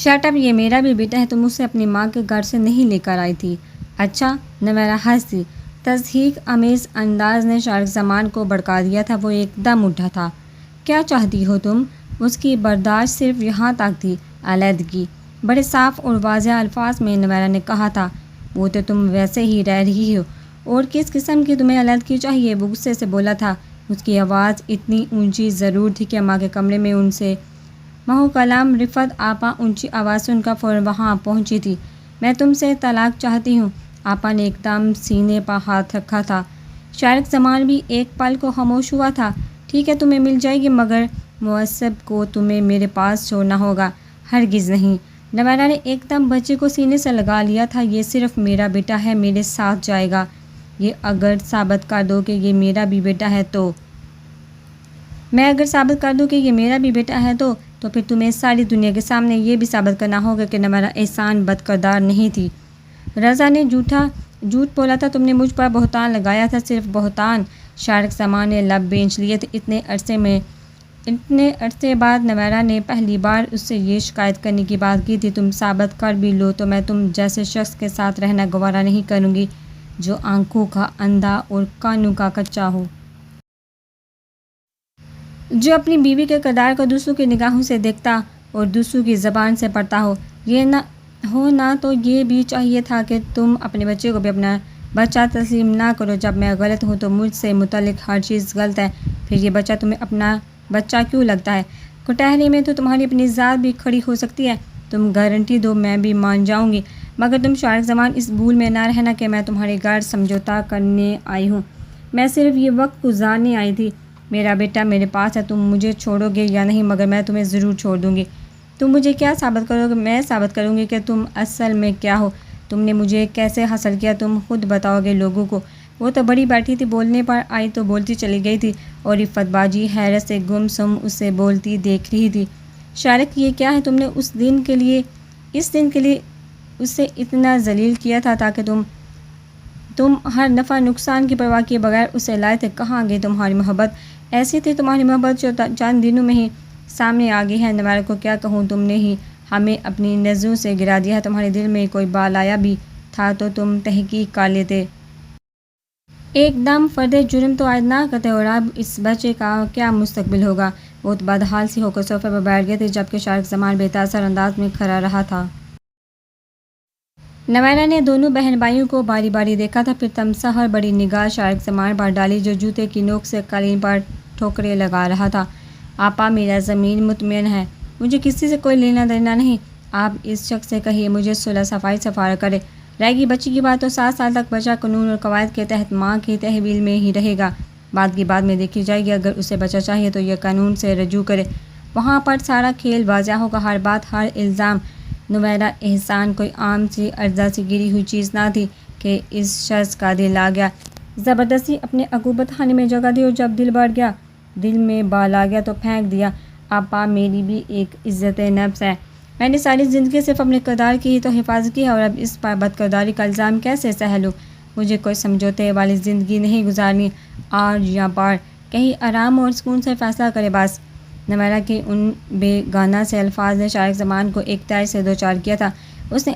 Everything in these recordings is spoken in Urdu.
شٹ اپ، یہ میرا بھی بیٹا ہے، تم اسے اپنی ماں کے گھر سے نہیں لے کر آئی تھی۔ اچھا، نویرا ہنسی۔ تضحیک آمیز انداز نے شارق زمان کو بھڑکا دیا تھا۔ وہ ایک دم اٹھا تھا۔ کیا چاہتی ہو تم؟ اس کی برداشت صرف یہاں تک تھی، علیحدگی۔ بڑے صاف اور واضح الفاظ میں نویرا نے کہا تھا۔ وہ تو تم ویسے ہی رہ رہی ہو، اور کس قسم کی تمہیں علیحدگی چاہیے؟ وہ غصے سے بولا تھا۔ اس کی آواز اتنی اونچی ضرور تھی کہ اماں کے کمرے میں ان سے محو کلام رفعت آپا اونچی آواز سن کر فوراً وہاں پہنچی تھی۔ میں تم سے طلاق چاہتی ہوں۔ آپا نے ایک دم سینے پر ہاتھ رکھا تھا۔ شارق زمان بھی ایک پل کو خاموش ہوا تھا۔ ٹھیک ہے، تمہیں مل جائے گی، مگر معصب کو تمہیں میرے پاس چھوڑنا ہوگا۔ ہرگز نہیں۔ نویرا نے ایک دم بچے کو سینے سے لگا لیا تھا۔ یہ صرف میرا بیٹا ہے، میرے ساتھ جائے گا۔ یہ اگر ثابت کر دو کہ یہ میرا بھی بیٹا ہے تو میں اگر ثابت کر دوں کہ یہ میرا بھی بیٹا ہے تو پھر تمہیں ساری دنیا کے سامنے یہ بھی ثابت کرنا ہوگا کہ نویرا احسان بد کردار نہیں تھی۔ رضا نے جھوٹ بولا تھا، تم نے مجھ پر بہتان لگایا تھا، صرف بہتان۔ شارق زمان نے لب بھینچ لیے تھے۔ اتنے عرصے بعد نویرا نے پہلی بار اس سے یہ شکایت کرنے کی بات کی تھی۔ تم ثابت کر بھی لو تو میں تم جیسے شخص کے ساتھ رہنا گوارا نہیں کروں گی، جو آنکھوں کا اندھا اور کانوں کا کچا ہو، جو اپنی بیوی کے کردار کو دوسروں کی نگاہوں سے دیکھتا اور دوسروں کی زبان سے پڑھتا ہو۔ یہ نہ تو یہ بھی چاہیے تھا کہ تم اپنے بچے کو بھی اپنا بچہ تسلیم نہ کرو۔ جب میں غلط ہوں تو مجھ سے متعلق ہر چیز غلط ہے، پھر یہ بچہ تمہیں اپنا بچہ کیوں لگتا ہے؟ کٹہرے میں تو تمہاری اپنی ذات بھی کھڑی ہو سکتی ہے۔ تم گارنٹی دو، میں بھی مان جاؤں گی، مگر تم شارق زمان اس بھول میں نہ رہنا کہ میں تمہارے گھر سمجھوتا کرنے آئی ہوں۔ میں صرف یہ وقت گزارنے آئی تھی۔ میرا بیٹا میرے پاس ہے، تم مجھے چھوڑو گے یا نہیں، مگر میں تمہیں ضرور چھوڑ دوں گی۔ تم مجھے کیا ثابت کرو گے؟ میں ثابت کروں گی کہ تم اصل میں کیا ہو۔ تم نے مجھے کیسے حاصل کیا، تم خود بتاؤ گے لوگوں کو۔ وہ تو بڑی بیٹھی تھی، بولنے پر آئی تو بولتی چلی گئی تھی، اور رفعت باجی حیرت سے گم سم اسے بولتی دیکھ رہی تھی۔ شارق، یہ کیا ہے؟ تم نے اس دن کے لیے اسے اتنا ذلیل کیا تھا تاکہ تم ہر نفع نقصان کی پرواہ کیے بغیر اسے لائے تھے۔ کہاں گئی تمہاری محبت؟ ایسی تھی تمہاری محبت جو چند دنوں میں ہی سامنے آ گئی ہے۔ نویرا کو کیا کہوں، تم نے ہی ہمیں اپنی نظروں سے گرا دیا ہے۔ تمہارے دل میں کوئی بال آیا بھی تھا تو تم تحقیق کر لیتے۔ ایک دم فرد جرم تو عائد نہ کرتے، اور اب اس بچے کا کیا مستقبل ہوگا؟ وہ بدحال سی ہو کر صوفے پر بیٹھ گئے تھے، جبکہ شارق زمان بے تاثر انداز میں کھڑا رہا تھا۔ نویرا نے دونوں بہن بھائیوں کو باری باری دیکھا تھا، پھر تمساہر بڑی نگاہ شارق زمان پر ڈالی، جو جوتے کی نوک سے قالین پر ٹھوکریں لگا رہا تھا۔ آپا، میرا ضمیر مطمئن ہے، مجھے کسی سے کوئی لینا دینا نہیں۔ آپ اس شخص سے کہیے مجھے صلح صفائی سے فارغ کرے۔ رہے گی بچی کی بات، تو 7 سال تک بچہ قانون اور قواعد کے تحت ماں کی تحویل میں ہی رہے گا۔ بات کی بعد میں دیکھی جائے گی۔ اگر اسے بچہ چاہیے تو یہ قانون سے رجوع کرے، وہاں پر سارا کھیل واضح ہوگا، ہر بات، ہر الزام۔ نویرا احسان کوئی عام سی ارزاں سی گری ہوئی چیز نہ تھی کہ اس شخص کا دل آ گیا، زبردستی اپنے عقوبت خانے میں جگہ دی، اور جب دل بڑھ گیا، دل میں بال آ گیا تو پھینک دیا۔ آپا، میری بھی ایک عزت نفس ہے، میں نے ساری زندگی صرف اپنے کردار کی ہی تو حفاظت کی ہے، اور اب اس پر بد کرداری کا الزام کیسے سہہ لوں؟ مجھے کوئی سمجھوتے والی زندگی نہیں گزارنی، آر یا پار، کہیں آرام اور سکون سے فیصلہ کرے بس۔ نویرا کے ان بے گانہ سے الفاظ نے شارق زمان کو ایک طرح سے دوچار کیا تھا۔ اس نے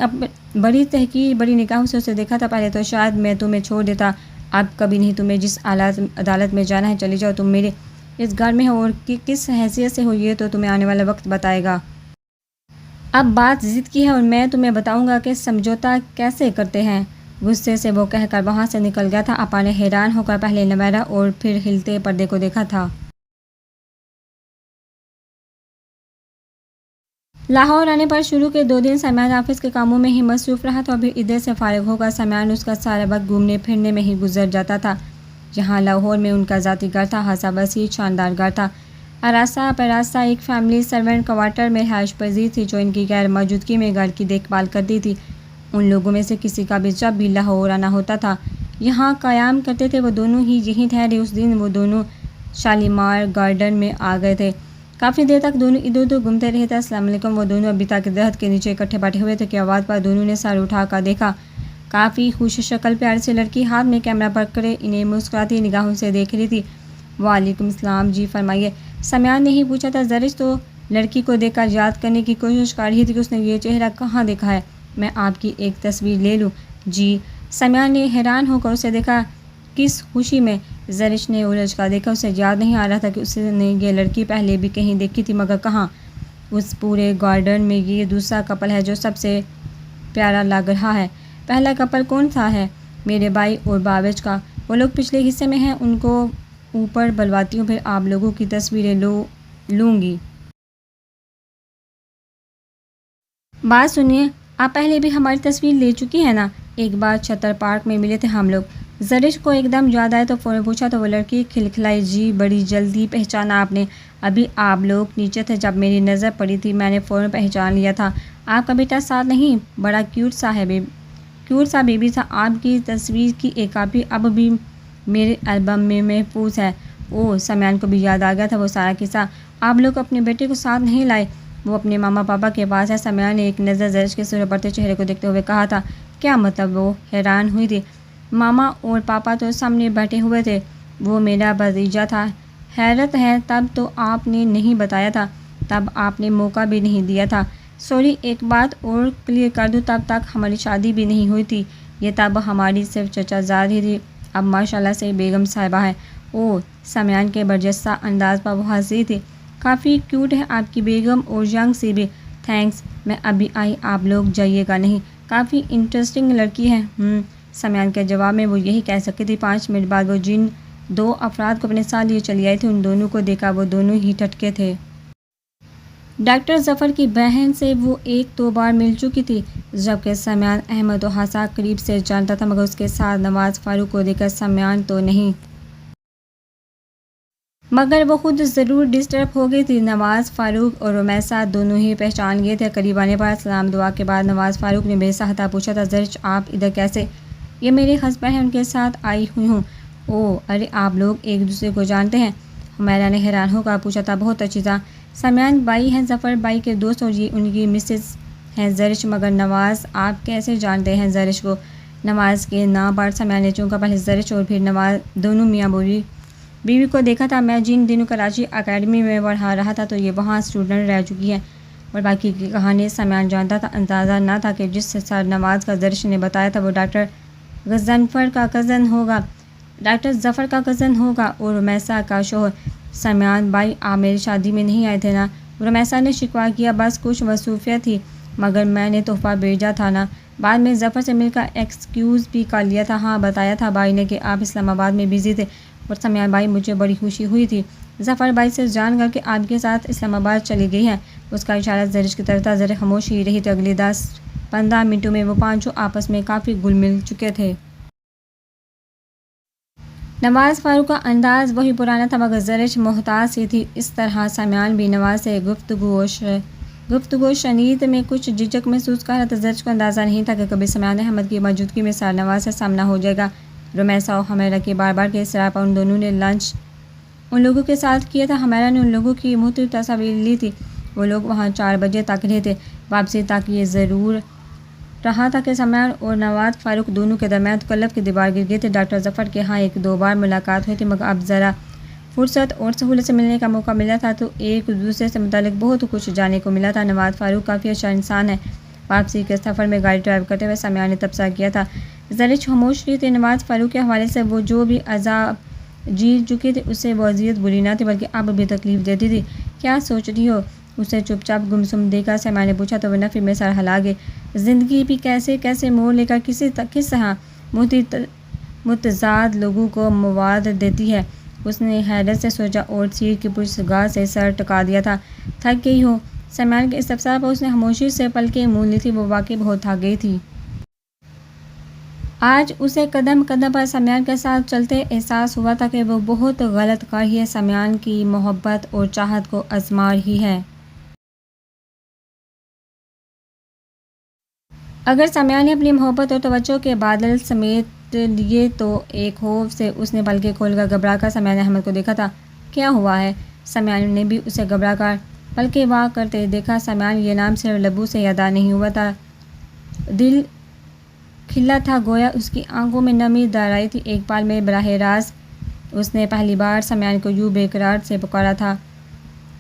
بڑی تحقیر بڑی نگاہوں سے اسے دیکھا تھا۔ پہلے تو شاید میں تمہیں چھوڑ دیتا، اب کبھی نہیں۔ تمہیں جس عدالت میں جانا ہے چلی جاؤ، تم میرے اس گھر میں ہو، اور کس حیثیت سے ہو یہ تو تمہیں آنے والا وقت بتائے گا۔ اب بات ضد کی ہے، اور میں تمہیں بتاؤں گا کہ سمجھوتا کیسے کرتے ہیں۔ غصے سے وہ کہہ کر وہاں سے نکل گیا تھا۔ آپا نے حیران ہو کر پہلے نویرا اور پھر ہلتے پردے کو دیکھا تھا۔ لاہور آنے پر شروع کے 2 دن سمیان آفس کے کاموں میں ہی مصروف رہا تھا، اور پھر ادھر سے فارغ ہو کر سمیان اس کا سارا وقت گھومنے پھرنے میں ہی گزر جاتا تھا۔ یہاں لاہور میں ان کا ذاتی گھر تھا، خاصا وسیع شاندار گھر تھا۔ آراستہ پراستہ ایک فیملی سرونٹ کوارٹر میں رہائش پذیر تھی، جو ان کی غیر موجودگی میں گھر کی دیکھ بھال کرتی تھی۔ ان لوگوں میں سے کسی کا بھی جب بھی لاہور آنا ہوتا تھا، یہاں قیام کرتے تھے۔ وہ دونوں ہی یہیں ٹھہرے۔ اس دن وہ دونوں شالیمار گارڈن میں آ گئے تھے۔ کافی دیر تک دونوں ادھر ادھر گھومتے رہے تھے۔ السلام علیکم، وہ دونوں ابھی تک درخت کے نیچے اکٹھے بیٹھے ہوئے تھے کہ آواز پر دونوں نے سر اٹھا کر دیکھا۔ کافی خوش شکل پیاری سی لڑکی ہاتھ میں کیمرہ پکڑے انہیں مسکراتی نگاہوں سے دیکھ رہی تھی۔ وعلیکم السلام، جی فرمائیے۔ سمیان نے ہی پوچھا تھا۔ زرش تو لڑکی کو دیکھ کر یاد کرنے کی کوشش کر رہی تھی کہ اس نے یہ چہرہ کہاں دیکھا ہے۔ میں آپ کی ایک تصویر لے لوں؟ جی۔ سمیان نے حیران ہو کر اسے دیکھا۔ کس خوشی میں؟ زرش نے الجھ کر دیکھا۔ اسے یاد نہیں آ رہا تھا کہ اس نے یہ لڑکی پہلے بھی کہیں دیکھی تھی، مگر کہاں؟ اس پورے گارڈن میں یہ دوسرا کپل ہے جو سب سے پیارا لگ رہا ہے۔ پہلا کپل کون سا ہے؟ میرے بھائی اور بابج کا۔ وہ لوگ پچھلے حصے میں ہیں، ان کو اوپر بلواتی ہوں، پھر آپ لوگوں کی تصویریں لوں گی۔ بات سنیے، آپ پہلے بھی ہماری تصویر لے چکی ہیں نا؟ ایک بار چھتر پارک میں ملے تھے ہم لوگ۔ زرش کو ایک دم یاد آیا تو فوراً پوچھا تو وہ لڑکی کھلکھلائی، جی بڑی جلدی پہچانا آپ نے۔ ابھی آپ لوگ نیچے تھے جب میری نظر پڑی تھی، میں نے فوراً پہچان لیا تھا۔ آپ کا بیٹا ساتھ نہیں؟ بڑا کیوٹ سا بیبی تھا۔ آپ کی تصویر کی ایک کاپی اب بھی میرے البم میں محفوظ ہے۔ اوہ، سمیان کو بھی یاد آ گیا تھا وہ سارا قصہ۔ آپ لوگ اپنے بیٹے کو ساتھ نہیں لائے؟ وہ اپنے ماما پاپا کے پاس ہے۔ سمیان نے ایک نظر زرش کے سرخ پڑتے چہرے کو دیکھتے ہوئے کہا تھا۔ کیا مطلب؟ وہ حیران ہوئی تھی۔ ماما اور پاپا تو سامنے بیٹھے ہوئے تھے، وہ میرا بھتیجا تھا۔ حیرت ہے، تب تو آپ نے نہیں بتایا تھا، تب آپ نے موقع بھی نہیں دیا تھا۔ سوری، ایک بات اور کلیئر کر دوں، تب تک ہماری شادی بھی نہیں ہوئی تھی، یہ تب ہماری صرف چچا زادی تھی، اب ماشاءاللہ سے بیگم صاحبہ ہے۔ اوہ، سمیان کے برجستہ انداز پر وہ ہنس رہی تھی۔ کافی کیوٹ ہے آپ کی بیگم، اور ینگ سی بھی۔ تھینکس، میں ابھی آئی، آپ لوگ جائیے گا نہیں؟ کافی انٹرسٹنگ لڑکی ہے۔ سمیان کے جواب میں وہ یہی کہہ سکی تھی۔ 5 منٹ بعد وہ جن 2 افراد کو اپنے ساتھ لیے چلی آئی تھی، ان دونوں کو دیکھا وہ دونوں ہی ٹھٹکے تھے۔ ڈاکٹر ظفر کی بہن سے وہ 1-2 بار مل چکی تھی، جبکہ سمیان احمد و حسا قریب سے جانتا تھا، مگر اس کے ساتھ نواز فاروق کو دیکھ کر سمیان تو نہیں، مگر وہ خود ضرور ڈسٹرب ہو گئی تھی۔ نواز فاروق اور رمیسا دونوں ہی پہچان گئے تھے۔ قریب آنے پر سلام دعا کے بعد نواز فاروق نے بے ساختہ پوچھا تھا، زرش آپ ادھر کیسے؟ یہ میرے ہسبینڈ ہیں، ان کے ساتھ آئی ہوئی ہوں۔ اوہ، ارے آپ لوگ ایک دوسرے کو جانتے ہیں؟ حمیرہ نے حیران ہو کر پوچھا تھا۔ بہت اچھی طرح۔ سمیان بھائی ہیں ظفر بھائی کے دوست، اور یہ ان کی مسز ہیں زرش۔ مگر نواز آپ کیسے جانتے ہیں زرش کو؟ نواز کے نام پر سمیان نے چونکا، پہلے زرش اور پھر نواز دونوں میاں بیوی کو دیکھا تھا۔ میں جن دنوں کراچی اکیڈمی میں پڑھا رہا تھا تو یہ وہاں اسٹوڈنٹ رہ چکی ہیں، اور باقی کی کہانی سمیان جانتا تھا۔ اندازہ نہ تھا کہ جس سر نواز کا زرش نے بتایا تھا وہ ڈاکٹر ظفر کا کزن ہوگا، اور رمیسا کا شوہر۔ سمیان بھائی، آپ میری شادی میں نہیں آئے تھے نا؟ رمیسا نے شکوہ کیا۔ بس کچھ مصروفیت تھی، مگر میں نے تحفہ بھیجا تھا نا۔ بعد میں ظفر سے مل کر ایکسکیوز بھی کر لیا تھا۔ ہاں، بتایا تھا بھائی نے کہ آپ اسلام آباد میں بزی تھے، اور سمیان بھائی مجھے بڑی خوشی ہوئی تھی ظفر بھائی سے جان کر کہ آپ کے ساتھ اسلام آباد چلی گئی ہیں۔ اس کا اشارہ زرش کی طرف تھا۔ زرش خاموش ہی رہی تھی۔ اگلے 10-15 منٹوں میں وہ پانچوں آپس میں کافی گل مل چکے تھے۔ نواز فاروق کا انداز وہی پرانا تھا، مگر زرش محتاط سی تھی۔ اس طرح سمیان بھی نواز سے گفتگو شنید میں کچھ جھجک محسوس کر رہا تھا۔ زرش کو اندازہ نہیں تھا کہ کبھی سمیان احمد کی موجودگی میں سر نواز سے سامنا ہو جائے گا۔ رمیسا اور حمیرہ کے بار کے اصرار پر ان دونوں نے لنچ ان لوگوں کے ساتھ کیا تھا۔ حمیرہ نے ان لوگوں کی مختلف تصاویر لی تھی۔ وہ لوگ وہاں 4 بجے تک رہے تھے۔ واپسی تک یہ ضرور رہا تھا کہ سمیان اور نواز فاروق دونوں کے درمیان تکلف کی دیوار گر گئی تھی۔ ڈاکٹر ظفر کے ہاں 1-2 بار ملاقات ہوئی تھی، مگر اب ذرا فرصت اور سہولت سے ملنے کا موقع ملا تھا تو ایک دوسرے سے متعلق بہت کچھ جاننے کو ملا تھا۔ نواز فاروق کافی اچھا انسان ہے۔ واپسی کے سفر میں گاڑی ڈرائیو کرتے ہوئے سمیان نے تبصرہ کیا تھا۔ زرش خاموش رہی تھی۔ نواز فاروق کے حوالے سے وہ جو بھی عذاب جیت چکی تھی، اس سے وہ اذیت بری نہ تھی بلکہ اب بھی تکلیف دیتی تھی۔ کیا سوچ رہی ہو؟ اسے چپ چاپ گمسم دیکھا سمیان نے پوچھا تو وہ نفی میں سر ہلا گئی۔ زندگی بھی کیسے موڑ لے کر کس طرح متضاد لوگوں کو مواد دیتی ہے، اس نے حیرت سے سوچا، اور سیٹ کی پشتگاہ سے سر ٹکا دیا تھا۔ تھک گئی ہو؟ سمیان کے استفسار پر اس نے خاموشی سے پلکیں موند لی تھی۔ وہ واقعی بہت تھک گئی تھی۔ آج اسے قدم قدم پر سمیان کے ساتھ چلتے احساس ہوا تھا کہ وہ بہت غلط کر رہی ہے، سمیان کی محبت اور چاہت کو آزما رہی ہے۔ اگر سمیان نے اپنی محبت اور توجہ کے بادل سمیٹ لیے تو ایک خوف سے اس نے پلکیں کھول کر گھبرا کر سمیان احمد کو دیکھا تھا۔ کیا ہوا ہے؟ سمیان نے بھی اسے گھبرا کر پلکیں وا کرتے دیکھا۔ سمیان یہ نام صرف لبوں سے ادا نہیں ہوا تھا، دل کھلا تھا، گویا اس کی آنکھوں میں نمی دار آئی تھی۔ ایک پل میں براہ راست اس نے پہلی بار سمیان کو یوں بے قرار سے پکارا تھا۔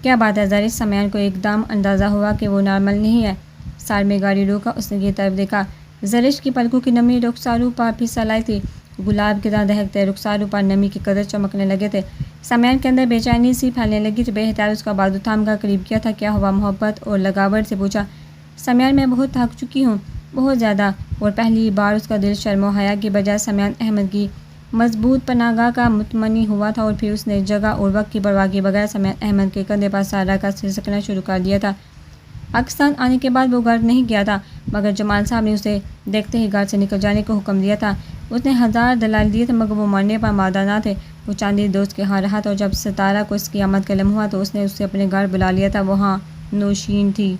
کیا بات ہے زرش؟ سمیان کو ایک دم اندازہ ہوا کہ وہ نارمل نہیں ہے۔ سائڈ میں گاڑی روکا، اس نے یہ طرف دیکھا۔ زرش کی پلکوں کی نمی رخسارو پر پھسل آئی تھی، گلاب کی طرح دہکتے رخسارو پر نمی کی قدر چمکنے لگے تھے۔ سمیان کے اندر بے چینی سی پھیلنے لگی تھی۔ بے احتیاط اس کا بازو تھام کر قریب کیا تھا۔ کیا ہوا؟ محبت اور لگاوٹ سے پوچھا۔ سمیان میں بہت تھک چکی ہوں، بہت زیادہ۔ اور پہلی بار اس کا دل شرم و حیا کی بجائے سمیان احمد کی مضبوط پناہگاہ کا مطمئن ہوا تھا، اور پھر اس نے جگہ اور وقت کی پرواہ کیے بغیر سمیان احمد کے کندھے پر سر رکھ کر سسکنا شروع کر دیا تھا۔ پاکستان آنے کے بعد وہ گھر نہیں گیا تھا، مگر جمال صاحب نے اسے دیکھتے ہی گھر سے نکل جانے کو حکم دیا تھا۔ اس نے ہزار دلائل دیے تھے مگر وہ مرنے پر مادہ نہ تھے۔ وہ چاندی دوست کے ہاں رہا تھا، اور جب ستارہ کو اس کی آمد کا علم ہوا تو اس نے اسے اپنے گھر بلا لیا تھا۔ وہاں نوشین تھی۔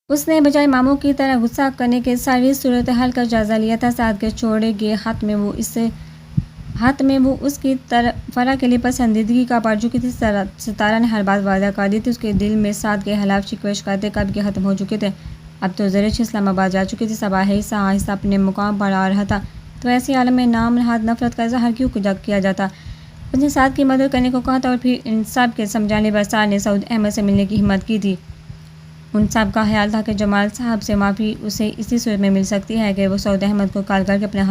اس نے بجائے ماموں کی طرح غصہ کرنے کے ساری صورتحال کا جائزہ لیا تھا۔ سعد کے چھوڑے گئے ہاتھ میں وہ اس کی فرح کے لیے پسندیدگی کا پڑ چکی تھی۔ ستارہ نے ہر بات واضح کر دی تھی۔ اس کے دل میں سعد کے خلاف شکوے شکایتیں کب کے ختم ہو چکے تھے۔ اب تو زرش اسلام آباد جا چکی تھی۔ سب آہستہ آہستہ اپنے مقام پر آ رہا تھا، تو ایسے عالم میں نام نہاد نفرت کا اظہار کیوں کیا جاتا؟ اس نے سعد کی مدد کرنے کو کہا تھا، اور پھر ان سب کے سمجھانے پر سعد نے سعود احمد سے ملنے کی ہمت کی تھی۔ ان سب کا خیال تھا کہ جمال صاحب سے معافی اسے اسی صورت میں مل سکتی ہے کہ وہ سعود احمد کو کال کر کے اپنے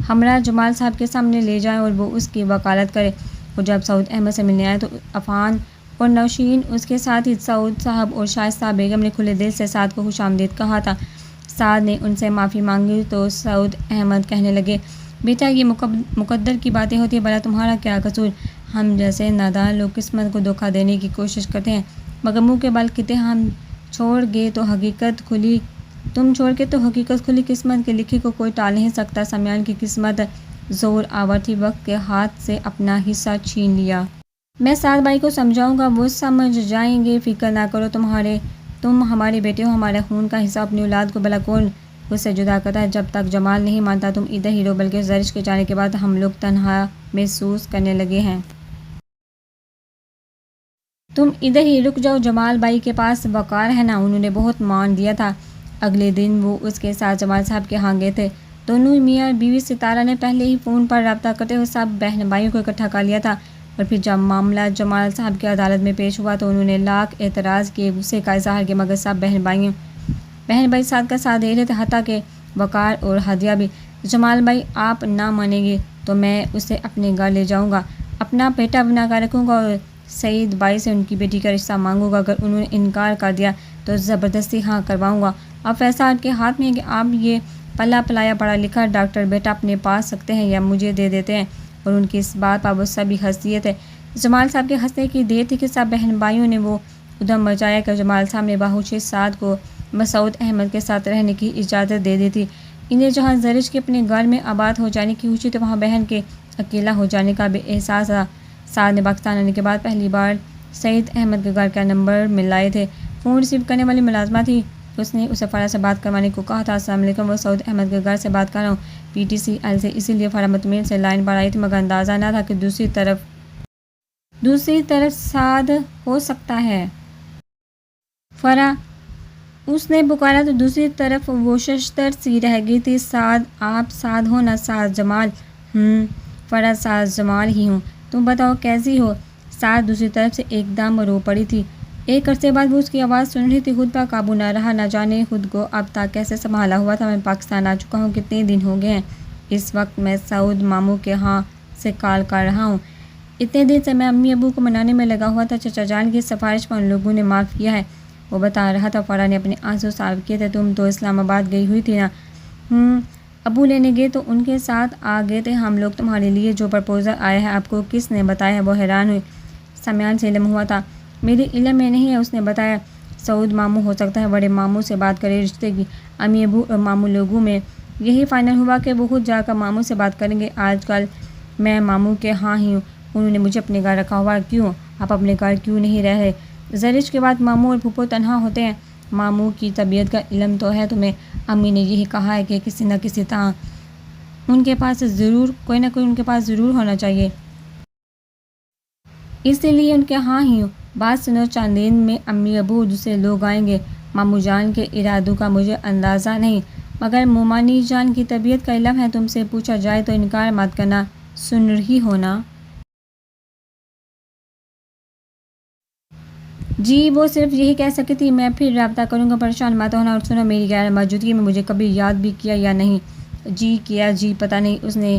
ہمراہ جمال صاحب کے سامنے لے جائیں اور وہ اس کی وکالت کرے۔ اور جب سعود احمد سے ملنے آئے تو عفان اور نوشین، اس کے ساتھ ہی سعود صاحب اور شائستہ بیگم نے کھلے دل سے سعد کو خوش آمدید کہا تھا۔ سعد نے ان سے معافی مانگی تو سعود احمد کہنے لگے، بیٹا یہ مقدر کی باتیں ہوتی ہیں، بھلا تمہارا کیا قصور؟ ہم جیسے نادان لوگ قسمت کو دھوکہ دینے کی کوشش کرتے ہیں، مگر منہ کے بل کہتے ہم چھوڑ گے تو حقیقت کھلی، تم چھوڑ کے تو حقیقت کھلی۔ قسمت کے لکھے کو کوئی ٹال نہیں سکتا۔ سمیان کی قسمت زور آور تھی، وقت کے ہاتھ سے اپنا حصہ چھین لیا۔ میں سعد بھائی کو سمجھاؤں گا، وہ سمجھ جائیں گے، فکر نہ کرو۔ تم ہمارے بیٹے ہو، ہمارے خون کا حصہ۔ اپنی اولاد کو بھلا کون اس سے جدا کرتا ہے؟ جب تک جمال نہیں مانتا تم ادھر ہی رہو، بلکہ زرش کے جانے کے بعد ہم لوگ تنہا محسوس کرنے لگے ہیں۔ تم ادھر ہی رک جاؤ۔ جمال بھائی کے پاس وقار ہے نا، انہوں نے بہت مان دیا تھا۔ اگلے دن وہ اس کے ساتھ جمال صاحب کے ہاں گئے تھے۔ دونوں میاں بیوی ستارہ نے پہلے ہی فون پر رابطہ کرتے ہوئے سب بہن بھائیوں کو اکٹھا کر لیا تھا، اور پھر جب معاملہ جمال صاحب کی عدالت میں پیش ہوا تو انہوں نے لاکھ اعتراض کیے، غصے کا اظہار کیا، مگر سب بہن بھائی سعد کا ساتھ دے رہے تھے، حتیٰ کہ وقار اور ہدیہ بھی۔ جمال بھائی آپ نہ مانیں گے تو میں اسے اپنے گھر لے جاؤں گا، اپنا بیٹا بنا کر رکھوں گا، اور سعید بھائی سے ان کی بیٹی کا رشتہ مانگوں گا۔ اگر انہوں نے انکار کر دیا تو زبردستی ہاں کرواؤں گا۔ اب فیصلہ آپ کے ہاتھ میں ہے کہ آپ یہ پلا پلایا پڑھا لکھا ڈاکٹر بیٹا اپنے پاس رکھتے ہیں یا مجھے دے دیتے ہیں۔ اور ان کی اس بات پر وہ سبھی ہنس دیے تھے۔ جمال صاحب کے ہنسنے کی دیر تھی کہ سب بہن بھائیوں نے وہ ادھم مچایا کہ جمال صاحب نے باہوش سعد کو مسعود احمد کے ساتھ رہنے کی اجازت دے دی تھی۔ انہیں جہاں زرش کے اپنے گھر میں آباد ہو جانے کی خوشی تھی، وہاں بہن کے اکیلا ہو جانے کا بھی احساس تھا۔ سعد نے پاکستان آنے کے بعد پہلی بار سعید احمد کے گھر کا نمبر ملائے تھے۔ فون ریسیو کرنے والی ملازمہ تھی، اس نے اسے فرح سے بات کروانے کو کہا تھا۔ السلام علیکم، وہ سعود احمد کے گھر سے بات کر رہا ہوں، PTCL سے۔ اسی لیے فرح مطمئن سے لائن پر آئی تھی، مگر اندازہ نہ تھا کہ دوسری طرف سعد ہو سکتا ہے۔ فرح اس نے پکارا تو دوسری طرف وہ ششدر سی رہ گئی تھی۔ سعد، آپ سعد ہو نا؟ سعد جمال؟ فرح سعد جمال ہی ہوں، تم بتاؤ کیسی ہو؟ سعد دوسری طرف سے ایک دم رو پڑی تھی۔ ایک عرصے بعد وہ اس کی آواز سن رہی تھی، خود پر قابو نہ رہا، نہ جانے خود کو اب تک کیسے سنبھالا ہوا تھا۔ میں پاکستان آ چکا ہوں، کتنے دن ہو گئے ہیں؟ اس وقت میں سعود ماموں کے ہاں سے کال کر رہا ہوں۔ اتنے دن سے میں امی ابو کو منانے میں لگا ہوا تھا، چچا جان کی سفارش پر ان لوگوں نے معاف کیا ہے، وہ بتا رہا تھا۔ فرح نے اپنے آنسو صاف کیے تھے۔ تم تو اسلام آباد گئی ہوئی تھی نا؟ ابو لینے گئے تو ان کے ساتھ آ گئے تھے ہم لوگ۔ تمہارے لیے جو پرپوزل آیا ہے آپ کو کس نے بتایا ہے؟ وہ حیران ہوئی۔ سمیان سے علم ہوا تھا؟ میرے علم میں نہیں ہے، اس نے بتایا سعود ماموں ہو سکتا ہے، بڑے ماموں سے بات کرے رشتے کی۔ امی ابو اور ماموں لوگوں میں یہی فائنل ہوا کہ وہ خود جا کر ماموں سے بات کریں گے۔ آج کل میں ماموں کے ہاں ہی ہوں، انہوں نے مجھے اپنے گھر رکھا ہوا ہے۔ کیوں آپ اپنے گھر کیوں نہیں رہ رہے؟ زرش کے بعد ماموں اور پھپھو تنہا ہوتے ہیں۔ ماموں کی طبیعت کا علم تو ہے تمہیں، امی نے یہی کہا ہے کہ کسی نہ کسی طرح ان کے پاس ضرور ہونا چاہیے، اسی لیے ان کے ہاں ہی ہوں۔ بات سنو، چند دن میں امی ابو دوسرے لوگ آئیں گے۔ ماموں جان کے ارادوں کا مجھے اندازہ نہیں، مگر مومانی جان کی طبیعت کا علم ہے۔ تم سے پوچھا جائے تو انکار مت کرنا، سن رہی ہو نا؟ جی وہ صرف یہی کہہ سکی تھی میں پھر رابطہ کروں گا، پریشان مت ہونا، اور سنو میری غیر موجودگی میں مجھے کبھی یاد بھی کیا یا نہیں؟ جی کیا جی پتہ نہیں، اس نے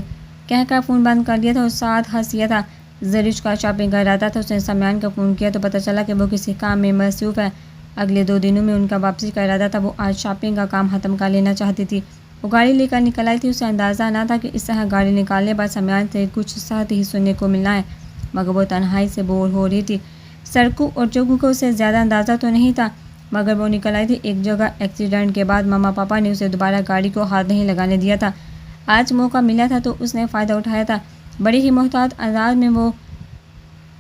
کہہ کر فون بند کر دیا تھا اور ساتھ ہنس دیا تھا۔ زرش کا شاپنگ کا ارادہ تھا، اس نے سمیان کو فون کیا تو پتہ چلا کہ وہ کسی کام میں مصروف ہے۔ اگلے 2 دنوں میں ان کا واپسی کا ارادہ تھا، وہ آج شاپنگ کا کام ختم کر لینا چاہتی تھی۔ وہ گاڑی لے کر نکل آئی تھی، اسے اندازہ نہ تھا کہ اس طرح گاڑی نکالنے پر سمیان سے کچھ ساتھ ہی سننے کو ملنا ہے، مگر وہ تنہائی سے بور ہو رہی تھی۔ سڑکوں اور چوکوں کا اسے زیادہ اندازہ تو نہیں تھا، مگر وہ نکل آئی تھی ایک جگہ۔ ایکسیڈنٹ کے بعد ماما پاپا نے اسے دوبارہ گاڑی کو ہاتھ نہیں لگانے دیا تھا، آج موقع ملا تھا تو اس نے فائدہ اٹھایا تھا۔ بڑی ہی محتاط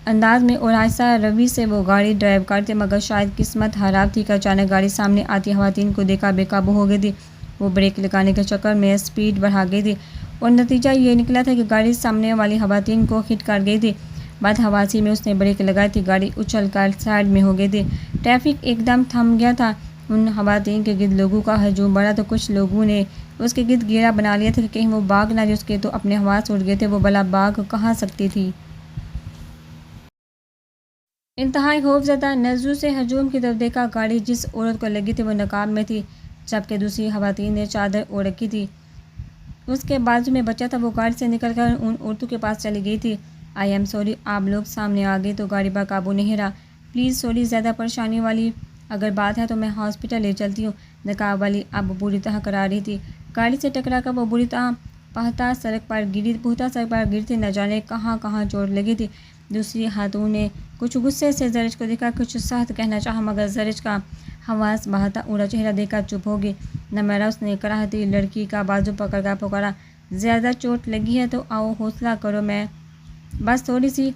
انداز میں اور آہستہ روی سے وہ گاڑی ڈرائیو کرتے، مگر شاید قسمت خراب تھی کہ اچانک گاڑی سامنے آتی خواتین کو دیکھا بے قابو ہو گئی تھی۔ وہ بریک لگانے کے چکر میں سپیڈ بڑھا گئی تھی اور نتیجہ یہ نکلا تھا کہ گاڑی سامنے والی خواتین کو ہٹ کر گئی تھی۔ بدحواسی میں اس نے بریک لگائی تھی، گاڑی اچھل کر سائڈ میں ہو گئی تھی۔ ٹریفک ایک دم تھم گیا تھا، ان خواتین کے گرد لوگوں کا ہجوم بڑھا تو کچھ لوگوں نے اس کے گرد گھیرا بنا لیا تھا کہ کہیں وہ بھاگ نہ جائے۔ اس کے تو اپنے حواس اڑ گئے تھے، وہ بھلا بھاگ کہاں سکتی تھی؟ انتہائی خوفزدہ نظروں سے ہجوم کی طرف دیکھا، گاڑی جس عورت کو لگی تھی وہ نقاب میں تھی، جبکہ دوسری خواتین نے چادر اوڑھ رکھی تھی، اس کے بازو میں بچہ تھا۔ وہ گاڑی سے نکل کر ان عورتوں کے پاس چلی گئی تھی۔ آئی ایم سوری، آپ لوگ سامنے آ گئے تو گاڑی پر قابو نہیں رہا، پلیز سوری، زیادہ پریشانی والی اگر بات ہے تو میں ہاسپٹل لے چلتی ہوں۔ نقاب والی اب بری طرح کرا رہی تھی، گاڑی سے ٹکرا کر وہ بری طرح پہتا سڑک پر گری تھی، نہ جانے کہاں کہاں چوٹ لگی تھی۔ دوسری خاتون نے کچھ غصے سے زرش کو دیکھا، کچھ سخت کہنا چاہا، مگر زرش کا حواس بہتا اڑا چہرہ دیکھ کر چپ ہو گئی۔ نمیرہ، اس نے کراہتی لڑکی کا بازو پکڑ کر پکارا، زیادہ چوٹ لگی ہے تو آؤ حوصلہ کرو، میں بس تھوڑی سی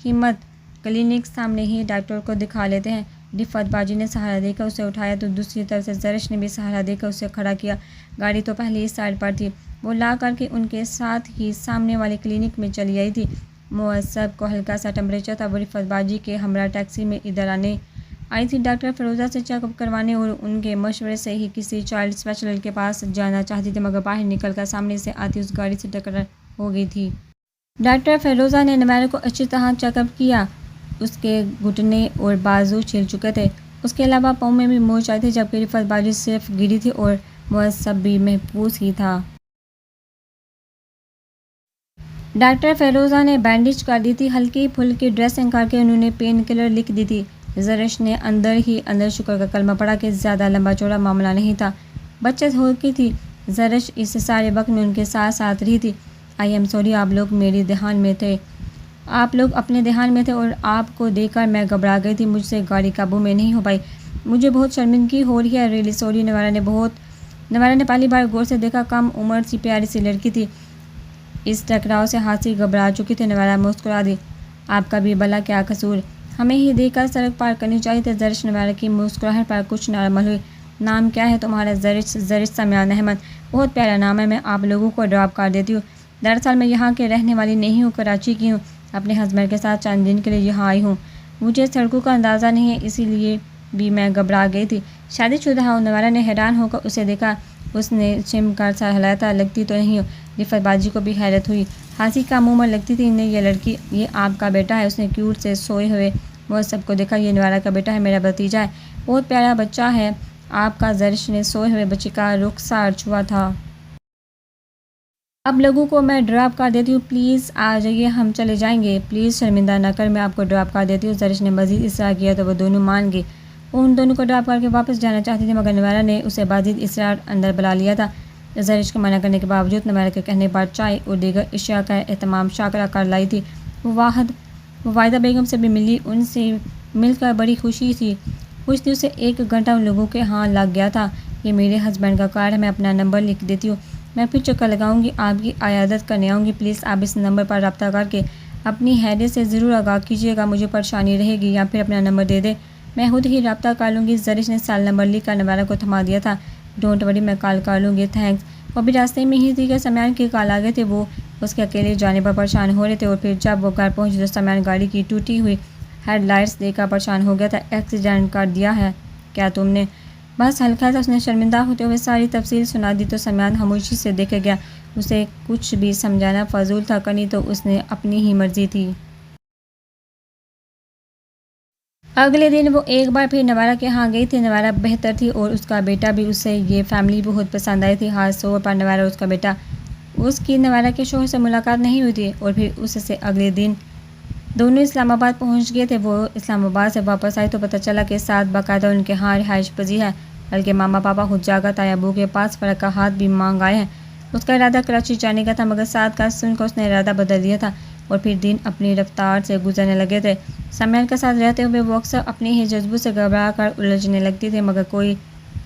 ہمت، کلینک سامنے ہی، ڈاکٹر کو دکھا لیتے ہیں۔ رفعت باجی نے سہارا دے کر اسے اٹھایا تو دوسری طرف سے زرش نے بھی سہارا دے کر اسے کھڑا کیا۔ گاڑی تو پہلے ہی سائڈ پر تھی، وہ لا کر کے ان کے ساتھ ہی سامنے والے کلینک میں چلی آئی تھی۔ معصب کو ہلکا سا ٹمپریچر تھا، وہ رفعت باجی کے ہمراہ ٹیکسی میں ادھر آنے آئی تھی، ڈاکٹر فیروزہ سے چیک اپ کروانے اور ان کے مشورے سے ہی کسی چائلڈ اسپیشلسٹ کے پاس جانا چاہتی تھی، مگر باہر نکل کر سامنے سے آتی اس گاڑی سے ٹکر ہو گئی تھی۔ ڈاکٹر فیروزہ نے نمیرہ کو اچھی طرح چیک اپ کیا، اس کے گھٹنے اور بازو چھل چکے تھے، اس کے علاوہ پاؤں میں بھی موچ آئی تھی، جبکہ رفعت باجی صرف گری تھی اور معصب بھی محفوظ ہی تھا۔ ڈاکٹر فیروزہ نے بینڈیج کر دی تھی، ہلکی پھلکی ڈریسنگ کر کے انہوں نے پین کلر لکھ دی تھی۔ زرش نے اندر ہی اندر شکر کا کلمہ پڑھا کہ زیادہ لمبا چوڑا معاملہ نہیں تھا، بچت ہو کی تھی۔ زرش اس سارے وقت میں ان کے ساتھ ساتھ رہی تھی۔ آئی ایم سوری، آپ لوگ میری دھیان میں تھے، آپ لوگ اپنے دھیان میں تھے اور آپ کو دیکھ کر میں گھبرا گئی تھی، مجھ سے گاڑی قابو میں نہیں ہو پائی، مجھے بہت شرمندگی ہو رہی ہے، ریئلی سوری۔ نمیرہ نے پہلی بار غور سے دیکھا، کم عمر سی پیاری سی لڑکی تھی، اس ٹکراؤ سے خاصی گھبرا چکی تھی۔ نمیرہ مسکرا دی، آپ کا بھی بھلا کیا قصور، ہمیں ہی دیکھ کر سڑک پار کرنی چاہیے تھی۔ زرش نمیرہ کی مسکراہٹ پر کچھ نرم ہوئی، نام کیا ہے تمہارا؟ زرش سمیان احمد، بہت پیارا نام ہے، میں آپ لوگوں کو ڈراپ کر دیتی ہوں، دراصل میں یہاں کے رہنے والی نہیں ہوں، کراچی کی ہوں، اپنے ہسبینڈ کے ساتھ چند دن کے لیے یہاں آئی ہوں، مجھے سڑکوں کا اندازہ نہیں ہے، اسی لیے بھی میں گھبرا گئی تھی۔ شادی شدہ ہو؟ نمیرہ نے حیران ہو کر اسے دیکھا، اس نے چم کر سر ہلایا تھا، لگتی تو نہیں ہو۔ رفعت باجی کو بھی حیرت ہوئی، ہنسی کا منہ لگتی تھی انہیں یہ لڑکی، یہ آپ کا بیٹا ہے؟ اس نے کیوٹ سے سوئے ہوئے معصب کو دیکھا، یہ نمیرہ کا بیٹا ہے، میرا بھتیجا ہے، بہت پیارا بچہ ہے آپ کا۔ زرش نے سوئے ہوئے بچے کا رخسار چھوا تھا۔ اب لوگوں کو میں ڈراپ کر دیتی ہوں، پلیز آ جائیے، ہم چلے جائیں گے، پلیز شرمندہ نہ کر، میں آپ کو ڈراپ کر دیتی ہوں۔ زرش نے مزید اصرار کیا تو وہ دونوں مان گئے، وہ ان دونوں کو ڈراپ کر کے واپس جانا چاہتی تھی، مگر نمیرہ نے اسے مزید اصرار اندر بلا لیا تھا۔ زرش کے منع کرنے کے باوجود نمیرہ کے کہنے پر چائے اور دیگر اشیاء کا اہتمام شاکرہ کر لائی تھی۔ وہ واحدہ بیگم سے بھی ملی، ان سے مل کر بڑی خوش تھی، اسے 1 گھنٹہ ان لوگوں کے ہاں لگ گیا تھا۔ یہ میرے ہسبینڈ کا کارڈ ہے، میں اپنا نمبر لکھ دیتی ہوں، میں پھر چکر لگاؤں گی، آپ کی عیادت کرنے آؤں گی، پلیز آپ اس نمبر پر رابطہ کر کے اپنی خیریت سے ضرور آگاہ کیجیے گا، مجھے پریشانی رہے گی یا پھر اپنا نمبر دے دیں، میں خود ہی رابطہ کر لوں گی۔ زرش نے سیل نمبر لکھ کر نمیرہ کو تھما دیا تھا، ڈونٹ وری، میں کال کر لوں گی، تھینکس۔ وہ بھی راستے میں ہی تھی کہ سمیان کی کال آ گئی تھی، وہ اس کے اکیلے جانے پر پریشان ہو رہے تھے، اور پھر جب وہ گھر پہنچے تو سمیان گاڑی کی ٹوٹی ہوئی ہیڈ لائٹس دیکھ کر پریشان ہو گیا تھا۔ ایکسیڈنٹ کر دیا ہے کیا تم نے؟ بس ہلکا سا، اس نے شرمندہ ہوتے ہوئے ساری تفصیل سنا دی تو سمیان خاموشی سے دیکھے گیا، اسے کچھ بھی سمجھانا فضول تھا، کرنی تو اس نے اپنی ہی مرضی تھی۔ اگلے دن وہ ایک بار پھر نوارہ کے ہاں گئی تھی۔ نوارہ بہتر تھی اور اس کا بیٹا بھی، اسے یہ فیملی بہت پسند آئی تھی۔ خاص طور پر نوارہ اور اس کا بیٹا۔ اس کی نوارہ کے شوہر سے ملاقات نہیں ہوئی تھی اور پھر اس سے اگلے دن دونوں اسلام آباد پہنچ گئے تھے۔ وہ اسلام آباد سے واپس آئی تو پتہ چلا کہ ساتھ باقاعدہ ان کے ہاں رہائش پذیر ہے، بلکہ ماما پاپا خود جاگت آئے ابو کے پاس فرق کا ہاتھ بھی مانگ آئے ہیں۔ اس کا ارادہ کراچی جانے کا تھا، مگر ساتھ کا سن کر اس نے ارادہ بدل دیا تھا اور پھر دن اپنی رفتار سے گزرنے لگے تھے۔ سمیان کے ساتھ رہتے ہوئے وہ اکثر اپنے ہی جذبوں سے گھبرا کر الجھنے لگتی تھی، مگر کوئی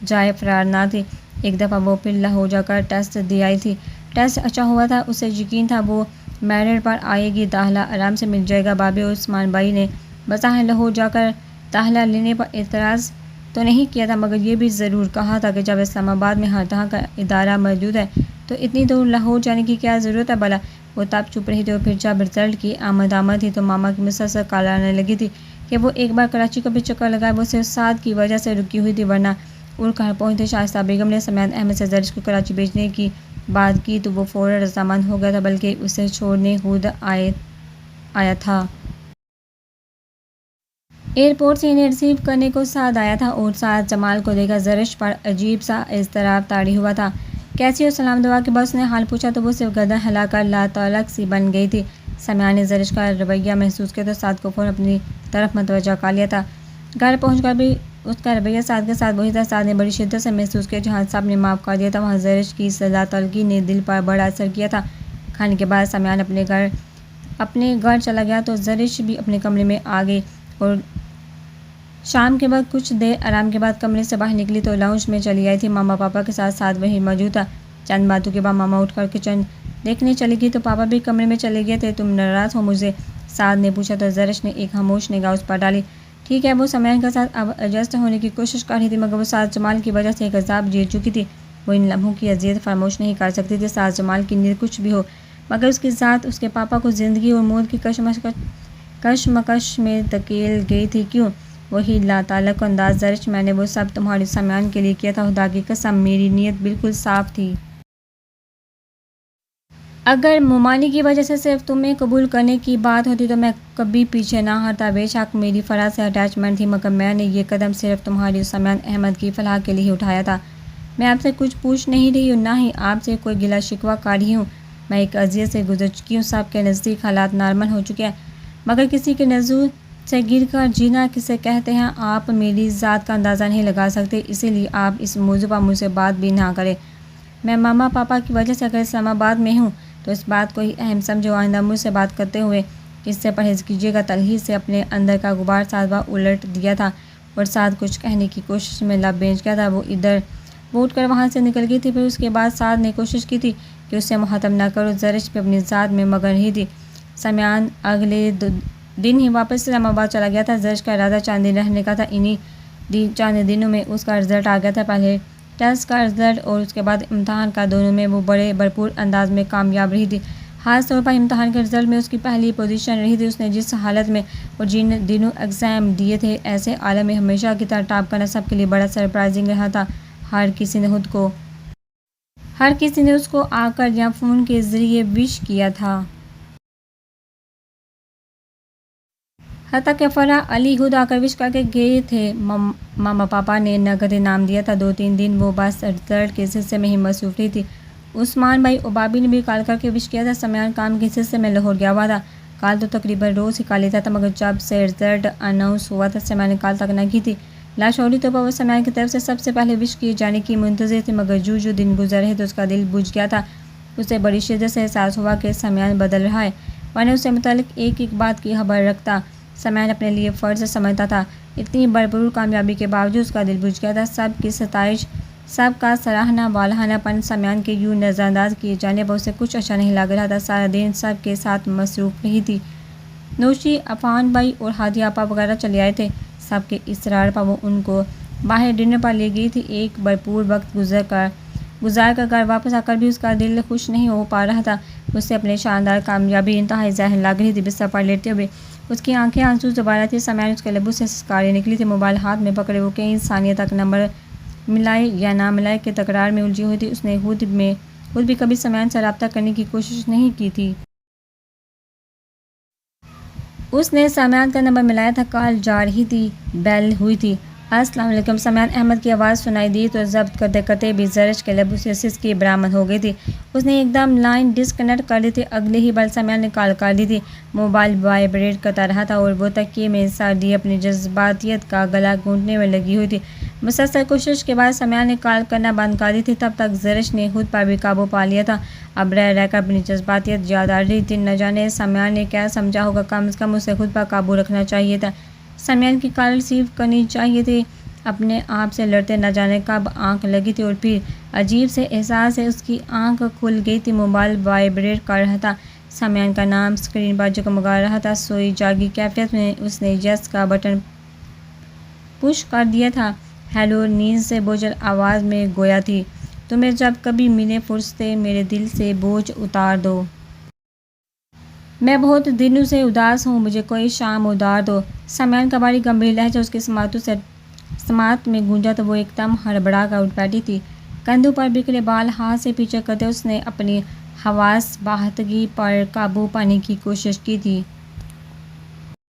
جائے فرار نہ تھی۔ ایک دفعہ وہ پھر لاہور جا کر ٹیسٹ دے آئی تھی۔ ٹیسٹ اچھا ہوا تھا، اسے یقین تھا وہ میرٹ پر آئے گی، داخلہ آرام سے مل جائے گا۔ بابی اور عثمان بھائی نے بظاہر لاہور جا کر داخلہ لینے پر اعتراض تو نہیں کیا تھا، مگر یہ بھی ضرور کہا تھا کہ جب اسلام آباد میں ہر طرح کا ادارہ موجود ہے تو اتنی دور لاہور جانے کی کیا ضرورت ہے بھلا۔ وہ تب چپ رہی تھی اور پھر جب رزلٹ کی آمد تھی تو ماما کی مسلسل کال آنے لگی تھی کہ وہ ایک بار کراچی کا بھی چکر لگائے۔ وہ صرف ساتھ کی وجہ سے رکی ہوئی تھی، ورنہ اڑ کر پہنچتے شائستہ بیگم نے سمیان احمد سے زرش کو کراچی بھیجنے کی بات کی تو وہ فوراً رضامند ہو گیا تھا، بلکہ اسے چھوڑنے خود آیا تھا۔ ایئرپورٹ سے انہیں ریسیو کرنے کو سعد آیا تھا اور سعد جمال کو دیکھا زرش پر عجیب سا اضطراب طاری ہوا تھا۔ کیسی ہو سلام دعا کے بعد اس نے حال پوچھا تو وہ صرف گردن ہلا کر لا تعلق سی بن گئی تھی۔ سمیان نے زرش کا رویہ محسوس کیا تو سعد کو فوراً اپنی طرف متوجہ کر لیا تھا۔ گھر پہنچ کر بھی اس کا رویہ سعد کے ساتھ وہی تھا۔ سعد نے بڑی شدت سے محسوس کیا جہاں سب نے معاف کر دیا تھا وہاں زرش کی لا تعلقی نے دل پر بڑا اثر کیا تھا۔ کھانے کے بعد سمیان اپنے گھر چلا گیا تو زرش بھی اپنے کمرے میں آ گئی اور شام کے بعد کچھ دیر آرام کے بعد کمرے سے باہر نکلی تو لاؤنج میں چلی آئی تھی۔ ماما پاپا کے ساتھ ساتھ وہی موجود تھا۔ چند باتوں کے بعد ماما اٹھ کر کچن دیکھنے چلی گئی تو پاپا بھی کمرے میں چلے گئے تھے۔ تم ناراض ہو مجھ سے؟ سعد نے پوچھا تو زرش نے ایک خاموش نگاہ اس پر ڈالی۔ ٹھیک ہے، وہ سمیان کے ساتھ اب ایڈجسٹ ہونے کی کوشش کر رہی تھی، مگر وہ سعد جمال کی وجہ سے ایک عذاب جیت چکی تھی۔ وہ ان لمحوں کی اذیت فراموش نہیں کر سکتی تھی۔ سعد جمال کی نیت کچھ بھی ہو، مگر اس کی ذات اس کے پاپا کو زندگی اور موت کی کشمکش میں دھکیل گئی تھی۔ کیوں؟ وہی لا تعلق انداز۔ زرش، میں نے وہ سب تمہاری سمیان کے لیے کیا تھا، خدا کی قسم میری نیت بالکل صاف تھی۔ اگر مومانی کی وجہ سے صرف تمہیں قبول کرنے کی بات ہوتی تو میں کبھی پیچھے نہ ہٹتا۔ بے شک میری فراز سے اٹیچمنٹ تھی، مگر میں نے یہ قدم صرف تمہاری اور سمیان احمد کی فلاح کے لیے اٹھایا تھا۔ میں آپ سے کچھ پوچھ نہیں رہی ہوں، نہ ہی آپ سے کوئی گلہ شکوہ کر رہی ہوں۔ میں ایک اذیت سے گزر چکی ہوں، سب کے نزدیک حالات نارمل ہو چکے ہیں، مگر کسی کے نظر سے گر کر جینا کسے کہتے ہیں آپ میری ذات کا اندازہ نہیں لگا سکتے، اسی لیے آپ اس موضوع پر مجھ سے بات بھی نہ کریں۔ میں ماما پاپا کی وجہ سے اگر اسلام آباد میں ہوں تو اس بات کو ہی اہم سمجھو، آئندہ مجھ سے بات کرتے ہوئے اس سے پرہیز کیجیے گا۔ تلخی سے اپنے اندر کا غبار سعد پر الٹ دیا تھا اور سعد کچھ کہنے کی کوشش میں لب بھیج گیا تھا۔ وہ اٹھ کر وہاں سے نکل گئی تھی۔ پھر اس کے بعد سعد نے کوشش کی تھی کہ اس سے مخاطب نہ کرو، زرش بھی اپنی ذات میں مگن رہی تھی۔ سمیان اگلے دن ہی واپس اسلام آباد چلا گیا تھا۔ زرش کا ارادہ چند دن رہنے کا تھا۔ انہی چند دنوں میں اس کا رزلٹ آ گیا تھا، پہلے ٹیسٹ کا رزلٹ اور اس کے بعد امتحان کا۔ دونوں میں وہ بڑے بھرپور انداز میں کامیاب رہی تھی۔ خاص طور پر امتحان کے رزلٹ میں اس کی پہلی پوزیشن رہی تھی۔ اس نے جس حالت میں اور جن دنوں ایگزام دیے تھے، ایسے عالم میں ہمیشہ کی طرح ٹاپ کرنا سب کے لیے بڑا سرپرائزنگ رہا تھا۔ ہر کسی نے اس کو آ کر یا فون کے ذریعے وش کیا تھا۔ حتیٰ کہ فرح علی خود آ کر وش کر کے گئے تھے۔ ماما پاپا نے نقد انعام دیا تھا۔ 2-3 دن وہ بس رزلٹ کے سلسلے میں ہی مصروف رہی تھی۔ عثمان بھائی اور بابی نے بھی کال کر کے وش کیا تھا۔ سمیان کام کے سلسلے میں لاہور گیا ہوا تھا۔ کال تو تقریباً روز ہی کر لیتا تھا، مگر جب سے رزلٹ اناؤنس ہوا تھا سمیان نے کال تک نہ کی تھی۔ لاشعوری طور پر وہ سمیان کی طرف سے سب سے پہلے وش کیے جانے کی منتظر تھی، مگر جو دن گزر رہے تھے اس کا دل بجھ گیا تھا۔ اسے بڑی شدت سے احساس ہوا کہ سمیان بدل رہا ہے، ورنہ اس سے متعلق ایک ایک بات کی خبر رکھتا۔ سمیان اپنے لیے فرض سمجھتا تھا۔ اتنی بھرپور کامیابی کے باوجود اس کا دل بجھ گیا تھا۔ سب کی ستائش، سب کا سراہنا والہانہ پن سمیان کے یوں نظر انداز کیے جانے پر اسے کچھ اچھا نہیں لگ رہا تھا۔ سارا دن سب کے ساتھ مصروف رہی تھی۔ نوشی، عفان بھائی اور ہادی آپا وغیرہ چلے آئے تھے۔ سب کے اصرار پر وہ ان کو باہر ڈنر پر لے گئی تھی۔ ایک بھرپور وقت گزار کر گھر واپس آ کر بھی اس کا دل خوش نہیں ہو پا رہا تھا۔ اس سے اپنی شاندار کامیابی انتہائی ظاہر لگ رہی تھی۔ بستر پر لیٹتے ہوئے اس کی آنکھیں آنسو زبا تھی۔ سمیان اس کے لبوں سے سسکاریں نکلی تھی۔ موبائل ہاتھ میں پکڑے وہ کئی ثانیہ تک نمبر ملائے یا نہ ملائے کے تکرار میں الجھی ہوئی تھی۔ اس نے خود بھی کبھی سمیان سے رابطہ کرنے کی کوشش نہیں کی تھی۔ اس نے سامیان کا نمبر ملایا تھا، کال جا رہی تھی، بیل ہوئی تھی۔ السلام علیکم۔ سامیان احمد کی آواز سنائی دی تو ضبط کرتے کرتے بھی زرش کے لبوں سے سسکی برآمد ہو گئی تھی۔ اس نے ایک دم لائن ڈسکنیکٹ کر دی تھی۔ اگلے ہی پل سامیان نے کال کاٹ دی تھی۔ موبائل وائبریٹ کرتا رہا تھا اور وہ تکیے میں سر لیے اپنی جذباتیت کا گلا گھونٹنے میں لگی ہوئی تھی۔ مسلسل کوشش کے بعد سامیان نے کال کرنا بند کر دی تھی۔ تب تک زرش نے خود پر بھی قابو پا لیا تھا۔ اب رہ رہ کر اپنی جذباتیت یاد آ رہی تھی۔ نہ جانے سامیان نے کیا سمجھا ہوگا، کم از کم اسے خود پر قابو رکھنا چاہیے تھا۔ سامیان کی کال ریسیو کرنی چاہیے تھی۔ اپنے آپ سے لڑتے نہ جانے کب آنکھ لگی تھی اور پھر عجیب سے احساس سے اس کی آنکھ کھل گئی تھی۔ موبائل وائبریٹ کر رہا تھا۔ سامیان کا نام اسکرین پر جگمگا رہا تھا۔ سوئی جاگی کیفیت میں اس نے یس کا بٹن پش کر دیا تھا۔ ہیلو نیند سے بوجھل آواز میں گویا تھی، تمہیں جب کبھی ملے فرصتیں میرے دل سے بوجھ اتار دو۔ میں بہت دنوں سے اداس ہوں، مجھے کوئی شام ادار دو۔ سامیان کا بھاری گمبھیر لہجہ اس کی سماعت میں گونجا تو وہ ایک دم ہڑبڑا کر اٹھ بیٹھی تھی۔ کندھوں پر بکھرے بال ہاتھ سے پیچھے کرتے اس نے اپنی حواس باختگی پر قابو پانے کی کوشش کی تھی۔